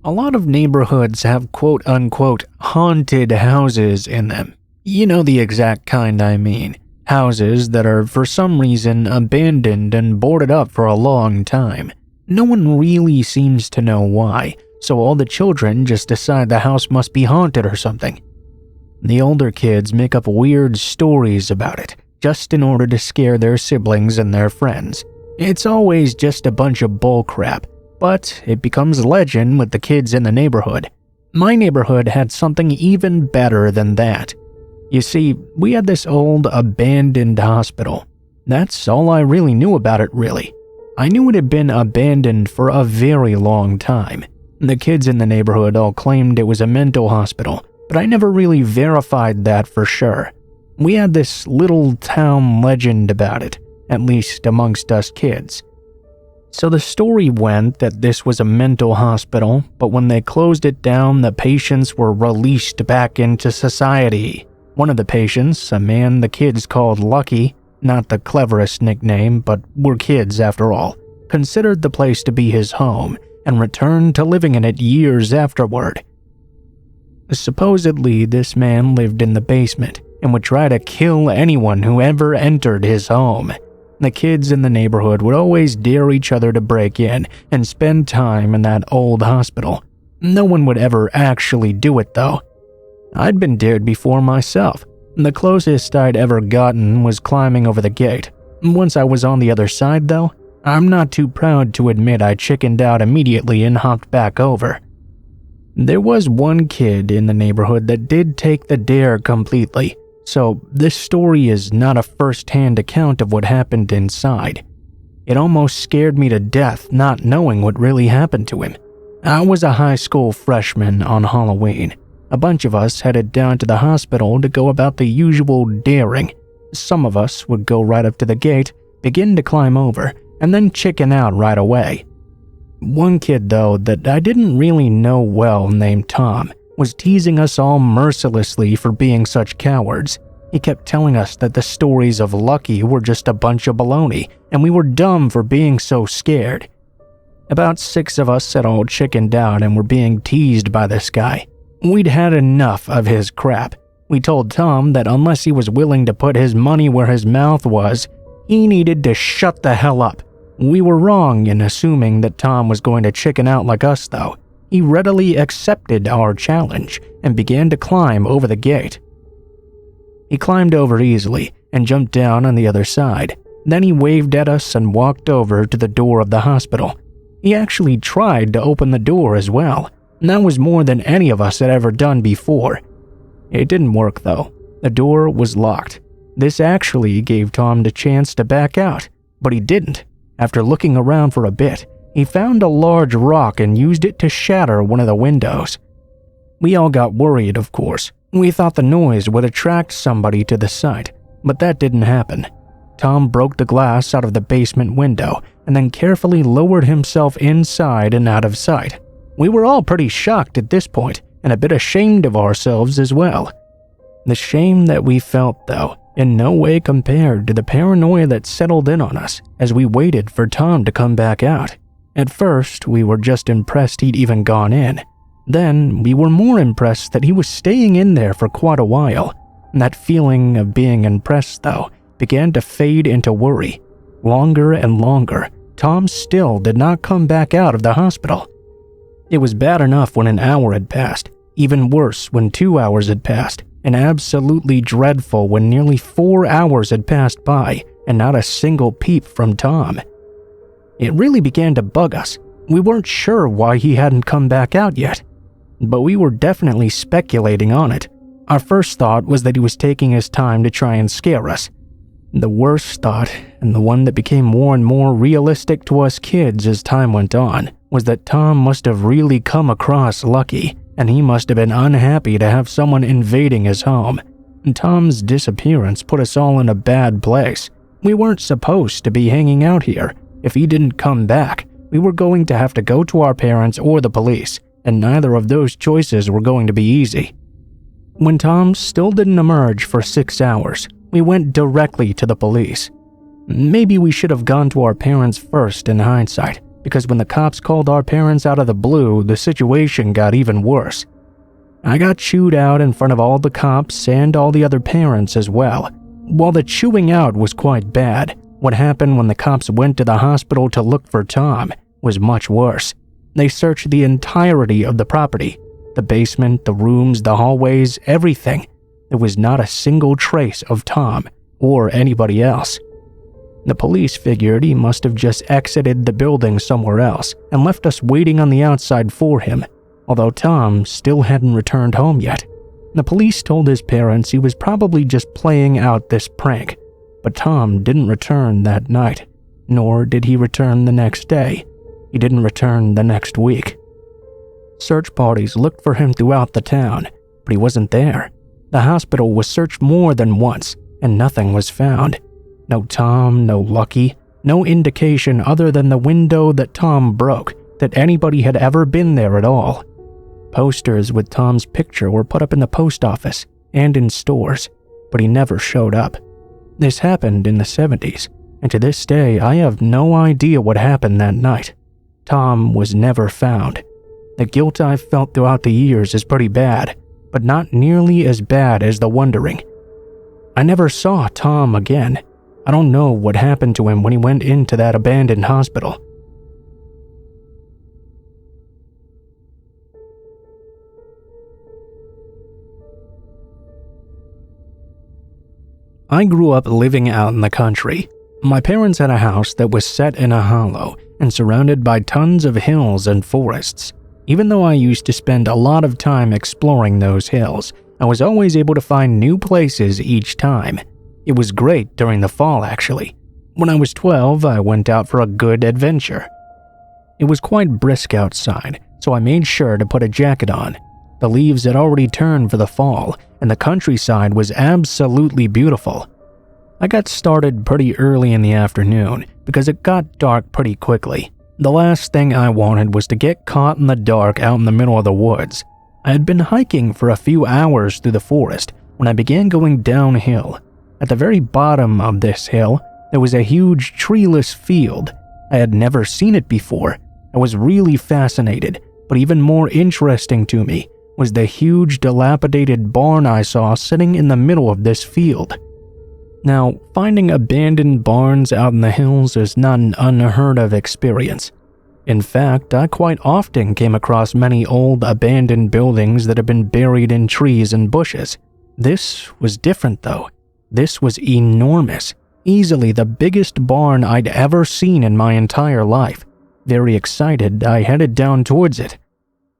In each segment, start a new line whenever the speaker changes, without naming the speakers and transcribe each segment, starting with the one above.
A lot of neighborhoods have quote-unquote haunted houses in them. You know the exact kind I mean. Houses that are for some reason abandoned and boarded up for a long time. No one really seems to know why, so all the children just decide the house must be haunted or something. The older kids make up weird stories about it, just in order to scare their siblings and their friends. It's always just a bunch of bullcrap, but it becomes legend with the kids in the neighborhood. My neighborhood had something even better than that. You see, we had this old abandoned hospital. That's all I really knew about it, really. I knew it had been abandoned for a very long time. The kids in the neighborhood all claimed it was a mental hospital, but I never really verified that for sure. We had this little town legend about it, at least amongst us kids. So the story went that this was a mental hospital, but when they closed it down, the patients were released back into society. One of the patients, a man the kids called Lucky, not the cleverest nickname, but we're kids after all, considered the place to be his home and returned to living in it years afterward. Supposedly, this man lived in the basement and would try to kill anyone who ever entered his home. The kids in the neighborhood would always dare each other to break in and spend time in that old hospital. No one would ever actually do it, though. I'd been dared before myself. The closest I'd ever gotten was climbing over the gate. Once I was on the other side, though, I'm not too proud to admit I chickened out immediately and hopped back over. There was one kid in the neighborhood that did take the dare completely, so this story is not a first-hand account of what happened inside. It almost scared me to death not knowing what really happened to him. I was a high school freshman on Halloween. A bunch of us headed down to the hospital to go about the usual daring. Some of us would go right up to the gate, begin to climb over, and then chicken out right away. One kid, though, that I didn't really know well, named Tom, was teasing us all mercilessly for being such cowards. He kept telling us that the stories of Lucky were just a bunch of baloney, and we were dumb for being so scared. About 6 of us had all chickened out and were being teased by this guy. We'd had enough of his crap. We told Tom that unless he was willing to put his money where his mouth was, he needed to shut the hell up. We were wrong in assuming that Tom was going to chicken out like us, though. He readily accepted our challenge and began to climb over the gate. He climbed over easily and jumped down on the other side. Then he waved at us and walked over to the door of the hospital. He actually tried to open the door as well. That was more than any of us had ever done before. It didn't work, though. The door was locked. This actually gave Tom the chance to back out, but he didn't. After looking around for a bit, he found a large rock and used it to shatter one of the windows. We all got worried, of course. We thought the noise would attract somebody to the site, but that didn't happen. Tom broke the glass out of the basement window and then carefully lowered himself inside and out of sight. We were all pretty shocked at this point and a bit ashamed of ourselves as well. The shame that we felt, though, in no way compared to the paranoia that settled in on us as we waited for Tom to come back out. At first, we were just impressed he'd even gone in. Then, we were more impressed that he was staying in there for quite a while. That feeling of being impressed, though, began to fade into worry. Longer and longer, Tom still did not come back out of the hospital. It was bad enough when an hour had passed, even worse when 2 hours had passed, and absolutely dreadful when nearly 4 hours had passed by and not a single peep from Tom. It really began to bug us. We weren't sure why he hadn't come back out yet, but we were definitely speculating on it. Our first thought was that he was taking his time to try and scare us. The worst thought, and the one that became more and more realistic to us kids as time went on, was that Tom must have really come across Lucky, and he must have been unhappy to have someone invading his home. Tom's disappearance put us all in a bad place. We weren't supposed to be hanging out here. If he didn't come back, we were going to have to go to our parents or the police, and neither of those choices were going to be easy. When Tom still didn't emerge for 6 hours, we went directly to the police. Maybe we should have gone to our parents first in hindsight, because when the cops called our parents out of the blue, the situation got even worse. I got chewed out in front of all the cops and all the other parents as well. While the chewing out was quite bad, what happened when the cops went to the hospital to look for Tom was much worse. They searched the entirety of the property, the basement, the rooms, the hallways, everything. There was not a single trace of Tom or anybody else. The police figured he must have just exited the building somewhere else and left us waiting on the outside for him, although Tom still hadn't returned home yet. The police told his parents he was probably just playing out this prank, but Tom didn't return that night, nor did he return the next day. He didn't return the next week. Search parties looked for him throughout the town, but he wasn't there. The hospital was searched more than once, and nothing was found. No Tom, no Lucky, no indication other than the window that Tom broke that anybody had ever been there at all. Posters with Tom's picture were put up in the post office and in stores, but he never showed up. This happened in the 70s, and to this day I have no idea what happened that night. Tom was never found. The guilt I've felt throughout the years is pretty bad, but not nearly as bad as the wondering. I never saw Tom again. I don't know what happened to him when he went into that abandoned hospital. I grew up living out in the country. My parents had a house that was set in a hollow and surrounded by tons of hills and forests. Even though I used to spend a lot of time exploring those hills, I was always able to find new places each time. It was great during the fall, actually. When I was 12, I went out for a good adventure. It was quite brisk outside, so I made sure to put a jacket on. The leaves had already turned for the fall, and the countryside was absolutely beautiful. I got started pretty early in the afternoon because it got dark pretty quickly. The last thing I wanted was to get caught in the dark out in the middle of the woods. I had been hiking for a few hours through the forest when I began going downhill. At the very bottom of this hill, there was a huge treeless field. I had never seen it before. I was really fascinated, but even more interesting to me was the huge dilapidated barn I saw sitting in the middle of this field. Now, finding abandoned barns out in the hills is not an unheard of experience. In fact, I quite often came across many old abandoned buildings that had been buried in trees and bushes. This was different though. This was enormous, easily the biggest barn I'd ever seen in my entire life. Very excited, I headed down towards it.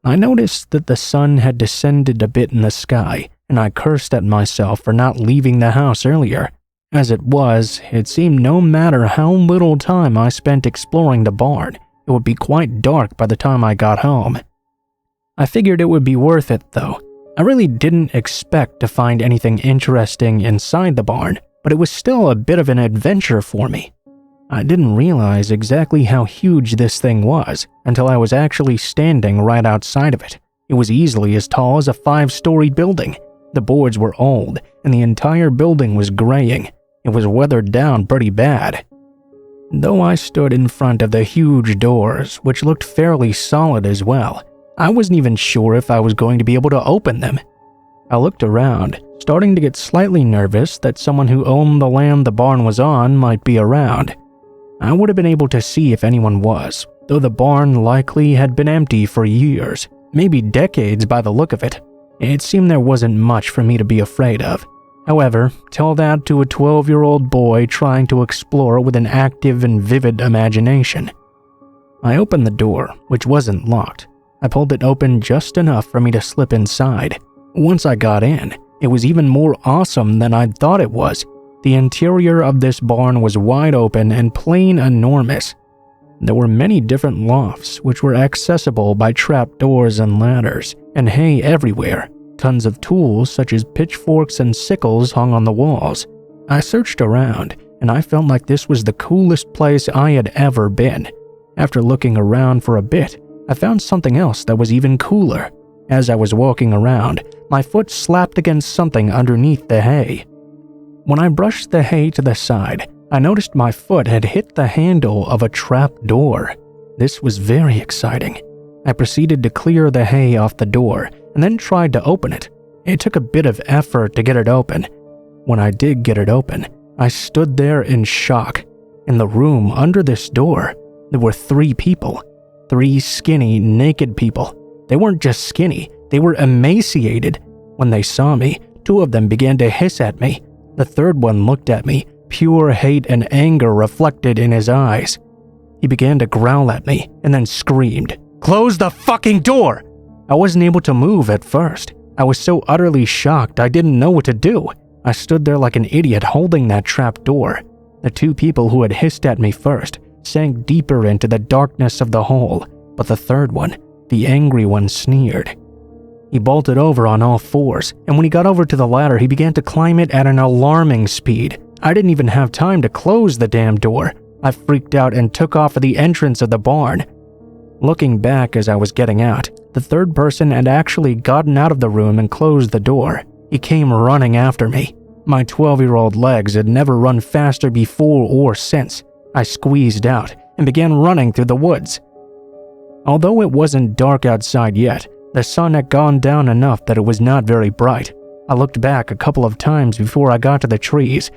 I noticed that the sun had descended a bit in the sky, and I cursed at myself for not leaving the house earlier. As it was, it seemed no matter how little time I spent exploring the barn, it would be quite dark by the time I got home. I figured it would be worth it though. I really didn't expect to find anything interesting inside the barn, but it was still a bit of an adventure for me. I didn't realize exactly how huge this thing was until I was actually standing right outside of it. It was easily as tall as a 5-story building. The boards were old, and the entire building was graying. It was weathered down pretty bad. Though I stood in front of the huge doors, which looked fairly solid as well, I wasn't even sure if I was going to be able to open them. I looked around, starting to get slightly nervous that someone who owned the land the barn was on might be around. I would have been able to see if anyone was, though the barn likely had been empty for years, maybe decades by the look of it. It seemed there wasn't much for me to be afraid of. However, tell that to a 12-year-old boy trying to explore with an active and vivid imagination. I opened the door, which wasn't locked. I pulled it open just enough for me to slip inside. Once I got in, it was even more awesome than I'd thought it was. The interior of this barn was wide open and plain enormous. There were many different lofts which were accessible by trapdoors and ladders, and hay everywhere. Tons of tools such as pitchforks and sickles hung on the walls. I searched around, and I felt like this was the coolest place I had ever been. After looking around for a bit, I found something else that was even cooler. As I was walking around, my foot slapped against something underneath the hay. When I brushed the hay to the side, I noticed my foot had hit the handle of a trap door. This was very exciting. I proceeded to clear the hay off the door and then tried to open it. It took a bit of effort to get it open. When I did get it open, I stood there in shock. In the room under this door, there were 3 people. 3 skinny, naked people. They weren't just skinny, they were emaciated. When they saw me, 2 of them began to hiss at me. The 3rd one looked at me, pure hate and anger reflected in his eyes. He began to growl at me and then screamed, "Close the fucking door!" I wasn't able to move at first. I was so utterly shocked I didn't know what to do. I stood there like an idiot holding that trap door. The 2 people who had hissed at me first sank deeper into the darkness of the hole, but the 3rd one, the angry one, sneered. He bolted over on all 4s, and when he got over to the ladder, he began to climb it at an alarming speed. I didn't even have time to close the damn door. I freaked out and took off at the entrance of the barn. Looking back as I was getting out, the 3rd person had actually gotten out of the room and closed the door. He came running after me. My 12-year-old legs had never run faster before or since. I squeezed out and began running through the woods. Although it wasn't dark outside yet, the sun had gone down enough that it was not very bright. I looked back a couple of times before I got to the trees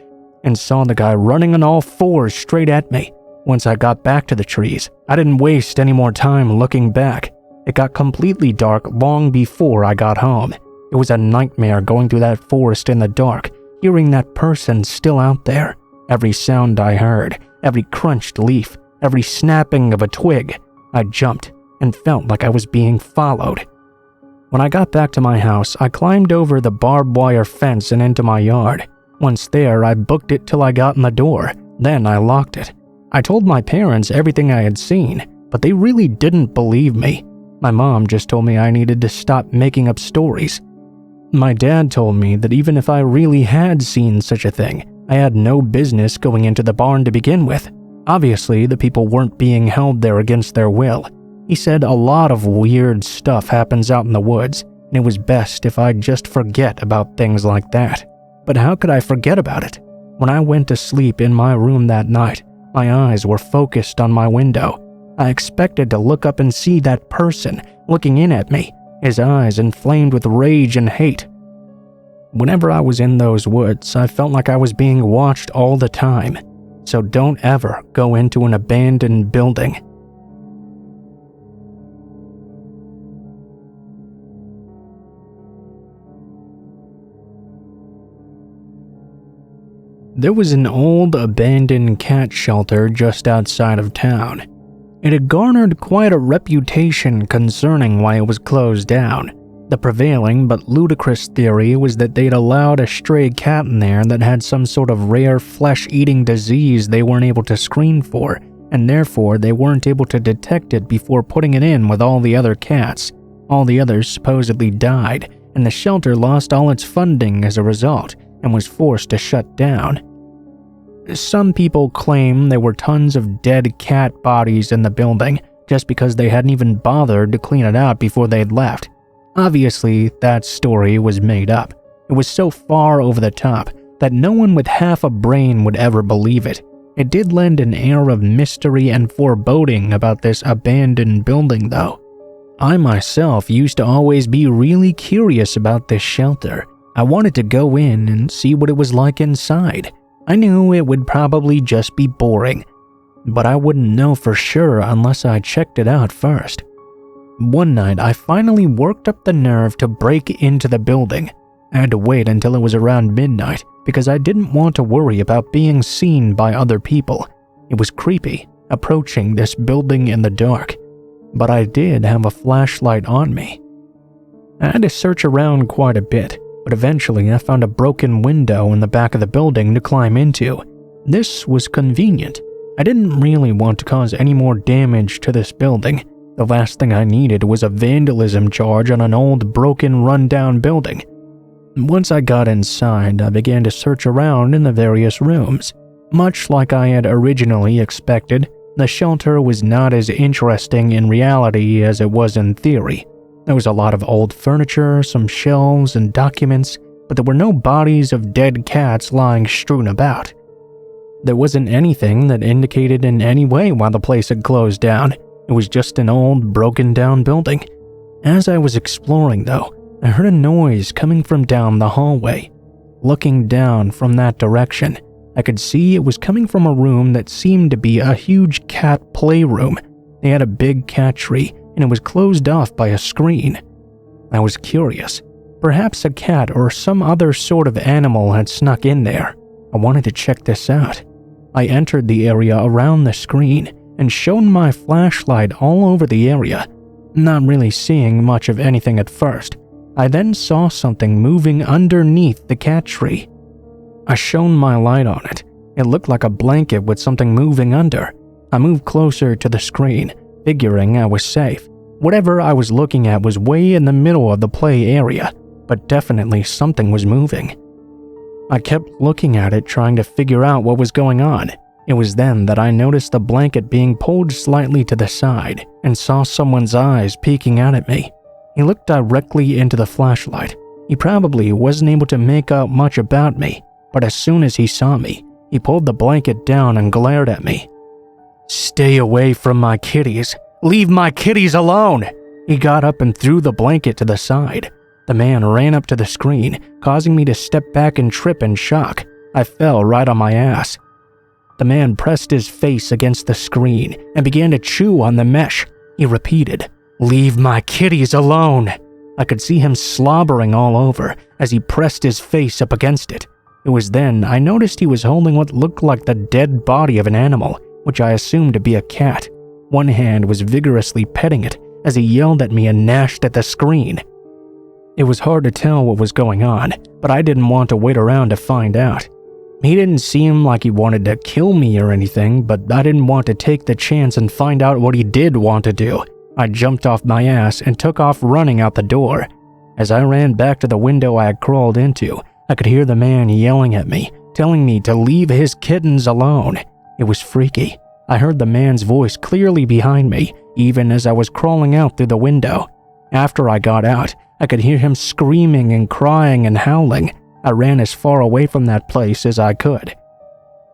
and saw the guy running on all 4s straight at me. Once I got back to the trees, I didn't waste any more time looking back. It got completely dark long before I got home. It was a nightmare going through that forest in the dark, hearing that person still out there. Every sound I heard, every crunched leaf, every snapping of a twig, I jumped and felt like I was being followed. When I got back to my house, I climbed over the barbed wire fence and into my yard. Once there, I booked it till I got in the door. Then I locked it. I told my parents everything I had seen, but they really didn't believe me. My mom just told me I needed to stop making up stories. My dad told me that even if I really had seen such a thing, I had no business going into the barn to begin with. Obviously, the people weren't being held there against their will. He said a lot of weird stuff happens out in the woods, and it was best if I'd just forget about things like that. But how could I forget about it? When I went to sleep in my room that night, my eyes were focused on my window. I expected to look up and see that person looking in at me, his eyes inflamed with rage and hate. Whenever I was in those woods, I felt like I was being watched all the time. So don't ever go into an abandoned building. There was an old abandoned cat shelter just outside of town. It had garnered quite a reputation concerning why it was closed down. The prevailing but ludicrous theory was that they'd allowed a stray cat in there that had some sort of rare flesh-eating disease they weren't able to screen for, and therefore they weren't able to detect it before putting it in with all the other cats. All the others supposedly died, and the shelter lost all its funding as a result and was forced to shut down. Some people claim there were tons of dead cat bodies in the building just because they hadn't even bothered to clean it out before they'd left. Obviously, that story was made up. It was so far over the top that no one with half a brain would ever believe it. It did lend an air of mystery and foreboding about this abandoned building, though. I myself used to always be really curious about this shelter. I wanted to go in and see what it was like inside. I knew it would probably just be boring, but I wouldn't know for sure unless I checked it out first. One night, I finally worked up the nerve to break into the building. I had to wait until it was around midnight because I didn't want to worry about being seen by other people. It was creepy, approaching this building in the dark, but I did have a flashlight on me. I had to search around quite a bit, but eventually I found a broken window in the back of the building to climb into. This was convenient. I didn't really want to cause any more damage to this building. The last thing I needed was a vandalism charge on an old, broken, run-down building. Once I got inside, I began to search around in the various rooms. Much like I had originally expected, the shelter was not as interesting in reality as it was in theory. There was a lot of old furniture, some shelves and documents, but there were no bodies of dead cats lying strewn about. There wasn't anything that indicated in any way why the place had closed down. It was just an old, broken-down building. As I was exploring, though, I heard a noise coming from down the hallway. Looking down from that direction, I could see it was coming from a room that seemed to be a huge cat playroom. They had a big cat tree, and it was closed off by a screen. I was curious. Perhaps a cat or some other sort of animal had snuck in there. I wanted to check this out. I entered the area around the screen and shone my flashlight all over the area, not really seeing much of anything at first. I then saw something moving underneath the cat tree. I shone my light on it. It looked like a blanket with something moving under. I moved closer to the screen, figuring I was safe. Whatever I was looking at was way in the middle of the play area, but definitely something was moving. I kept looking at it, trying to figure out what was going on. It was then that I noticed the blanket being pulled slightly to the side and saw someone's eyes peeking out at me. He looked directly into the flashlight. He probably wasn't able to make out much about me, but as soon as he saw me, he pulled the blanket down and glared at me. "Stay away from my kitties. Leave my kitties alone!" He got up and threw the blanket to the side. The man ran up to the screen, causing me to step back and trip in shock. I fell right on my ass. The man pressed his face against the screen and began to chew on the mesh. He repeated, "Leave my kitties alone!" I could see him slobbering all over as he pressed his face up against it. It was then I noticed he was holding what looked like the dead body of an animal, which I assumed to be a cat. One hand was vigorously petting it as he yelled at me and gnashed at the screen. It was hard to tell what was going on, but I didn't want to wait around to find out. He didn't seem like he wanted to kill me or anything, but I didn't want to take the chance and find out what he did want to do. I jumped off my ass and took off running out the door. As I ran back to the window I had crawled into, I could hear the man yelling at me, telling me to leave his kittens alone. It was freaky. I heard the man's voice clearly behind me, even as I was crawling out through the window. After I got out, I could hear him screaming and crying and howling. I ran as far away from that place as I could.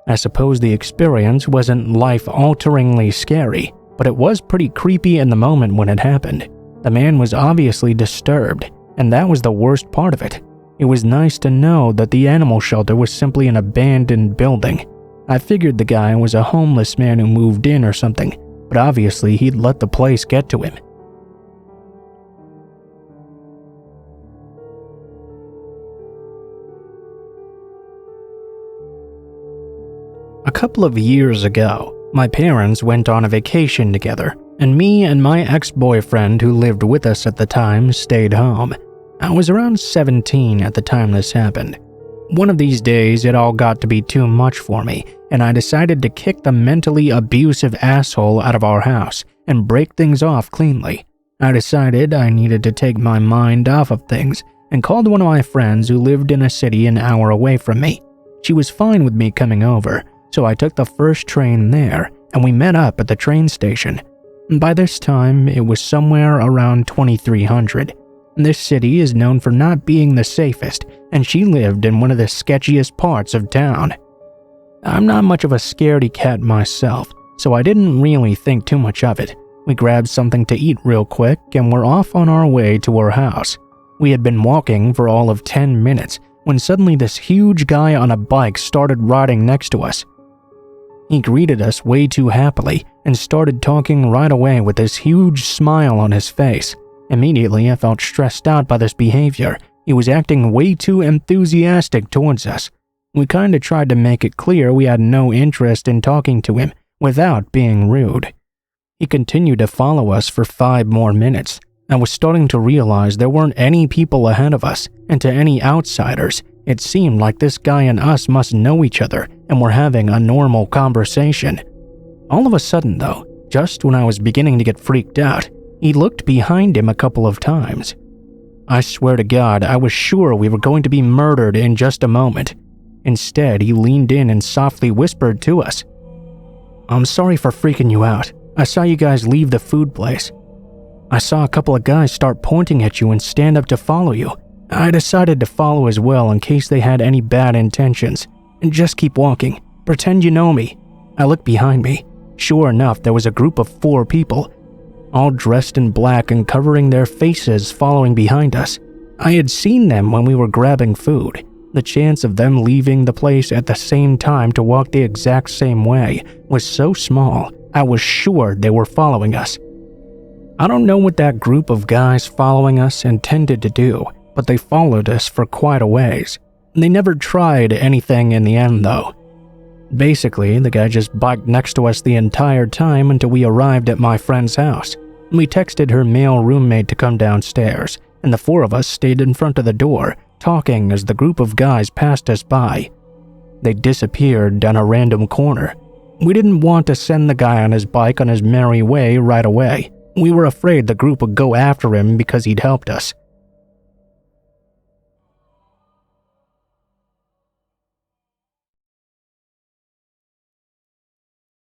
I suppose the experience wasn't life-alteringly scary, but it was pretty creepy in the moment when it happened. The man was obviously disturbed, and that was the worst part of it. It was nice to know that the animal shelter was simply an abandoned building. I figured the guy was a homeless man who moved in or something, but obviously he'd let the place get to him. A couple of years ago, my parents went on a vacation together, and me and my ex-boyfriend who lived with us at the time stayed home. I was around 17 at the time this happened. One of these days, it all got to be too much for me, and I decided to kick the mentally abusive asshole out of our house and break things off cleanly. I decided I needed to take my mind off of things and called one of my friends who lived in a city an hour away from me. She was fine with me coming over, so I took the first train there, and we met up at the train station. By this time, it was somewhere around 2300. This city is known for not being the safest, and she lived in one of the sketchiest parts of town. I'm not much of a scaredy cat myself, so I didn't really think too much of it. We grabbed something to eat real quick, and were off on our way to her house. We had been walking for all of 10 minutes, when suddenly this huge guy on a bike started riding next to us. He greeted us way too happily and started talking right away with this huge smile on his face. Immediately, I felt stressed out by this behavior. He was acting way too enthusiastic towards us. We kinda tried to make it clear we had no interest in talking to him without being rude. He continued to follow us for 5 more minutes. I was starting to realize there weren't any people ahead of us, and to any outsiders, it seemed like this guy and us must know each other and were having a normal conversation. All of a sudden, though, just when I was beginning to get freaked out, he looked behind him a couple of times. I swear to God, I was sure we were going to be murdered in just a moment. Instead, he leaned in and softly whispered to us, "I'm sorry for freaking you out. I saw you guys leave the food place. I saw a couple of guys start pointing at you and stand up to follow you. I decided to follow as well in case they had any bad intentions. And just keep walking. Pretend you know me." I looked behind me. Sure enough, there was a group of 4 people. all dressed in black and covering their faces, following behind us. I had seen them when we were grabbing food. The chance of them leaving the place at the same time to walk the exact same way was so small, I was sure they were following us. I don't know what that group of guys following us intended to do, but they followed us for quite a ways. They never tried anything in the end, though. Basically, the guy just biked next to us the entire time until we arrived at my friend's house. We texted her male roommate to come downstairs, and the four of us stayed in front of the door, talking as the group of guys passed us by. They disappeared down a random corner. We didn't want to send the guy on his bike on his merry way right away. We were afraid the group would go after him because he'd helped us.